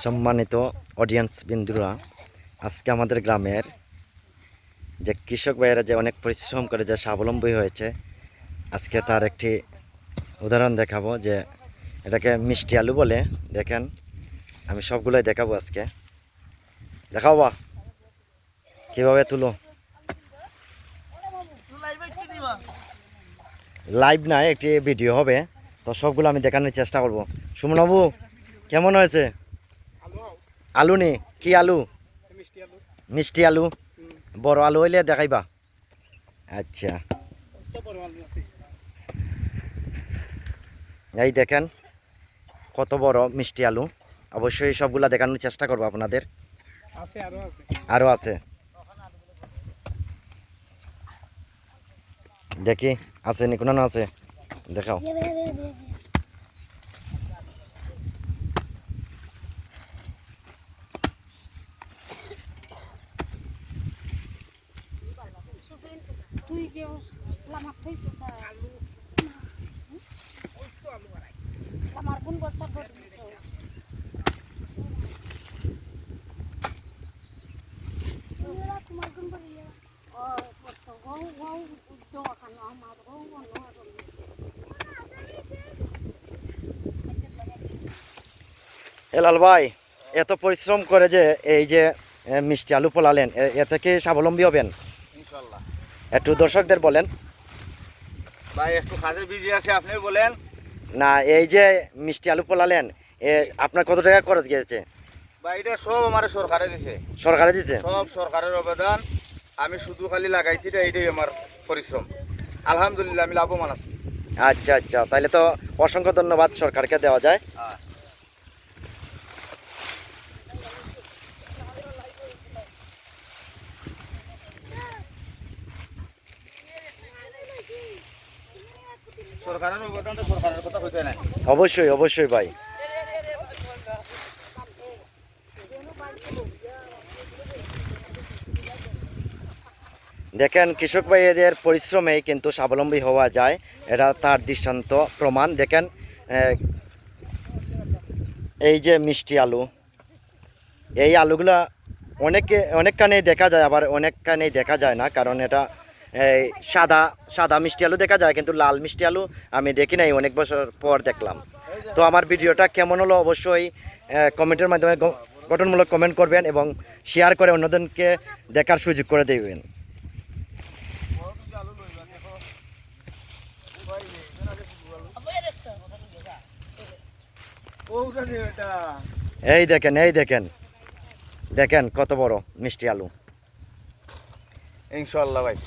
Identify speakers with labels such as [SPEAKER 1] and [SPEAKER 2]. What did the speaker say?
[SPEAKER 1] সম্মানিত অডিয়েন্স বিন্দুরা, আজকে আমাদের গ্রামের যে কৃষক ভাইয়েরা যে অনেক পরিশ্রম করে যে স্বাবলম্বী হয়েছে, আজকে তার একটি উদাহরণ দেখাবো। যে এটাকে মিষ্টি আলু বলে। দেখেন, আমি সবগুলোই দেখাবো আজকে। দেখাও বা কীভাবে তুলো। লাইভ না, একটি ভিডিও হবে, তো সবগুলো আমি দেখানোর চেষ্টা করব। সুমন বাবু, কেমন হয়েছে? আলু নি কি আলু? মিষ্টি আলু। বড় আলু হইলে দেখাইবা। আচ্ছা, এই দেখেন কত বড় মিষ্টি আলু। অবশ্যই সবগুলা দেখানোর চেষ্টা করবো আপনাদের। আরো আছে, দেখি আছে নি, কোনো আছে দেখাও।
[SPEAKER 2] তুই কেউ লামার থাইছো আলু লামার কোন বস্তা ভরে দিছো তোমার কোন বলিয়া ও বস্তা গও গও উদ্যোগ খানো আমার গও বন্ধ
[SPEAKER 1] লাল ভাই, এত পরিশ্রম করে যে এই যে মিষ্টি আলু পোলালেন, এতে কি স্বাবলম্বী হবেন?
[SPEAKER 3] ইনশাআল্লাহ।
[SPEAKER 1] একটু দর্শকদের বলেন।
[SPEAKER 3] ভাই একটু কাজে বিজি আছে, আপনি বলেন।
[SPEAKER 1] না, এই যে মিষ্টি আলু পোলালেন, আপনার কত টাকা খরচ গিয়েছে?
[SPEAKER 3] ভাই এটা সব আমার সরকারে দিছে,
[SPEAKER 1] সরকারে দিছে?
[SPEAKER 3] সব সরকারের অবদান। আমি শুধু খালি লাগাইছি, এইটাই আমার পরিশ্রম। আলহামদুলিল্লাহ আমি লাভবান আছি।
[SPEAKER 1] আচ্ছা আচ্ছা, তাহলে তো অসংখ্য ধন্যবাদ সরকারকে দেওয়া যায়।
[SPEAKER 3] সরকারের অবদান তো সরকারের কথা হইতে নাই।
[SPEAKER 1] অবশ্যই অবশ্যই ভাই। দেখেন, কৃষক ভাইদের পরিশ্রমেই কিন্তু স্বাবলম্বী হওয়া যায়, এটা তার দৃষ্টান্ত প্রমাণ। দেখেন, এই যে মিষ্টি আলু, এই আলুগুলা অনেকখানেই দেখা যায়, আবার অনেকখানেই দেখা যায় না, কারণ এটা এই সাদা সাদা মিষ্টি আলু দেখা যায়, কিন্তু লাল মিষ্টি আলু আমি দেখি নাই, অনেক বছর পর দেখলাম। তো আমার ভিডিওটা কেমন হলো অবশ্যই কমেন্টের মাধ্যমে গঠনমূলক কমেন্ট করবেন এবং শেয়ার করে অন্যজনকে দেখার সুযোগ করে দেবেন। এই দেখেন, এই দেখেন, দেখেন কত বড় মিষ্টি আলু।
[SPEAKER 3] ইনশাআল্লাহ ভাই।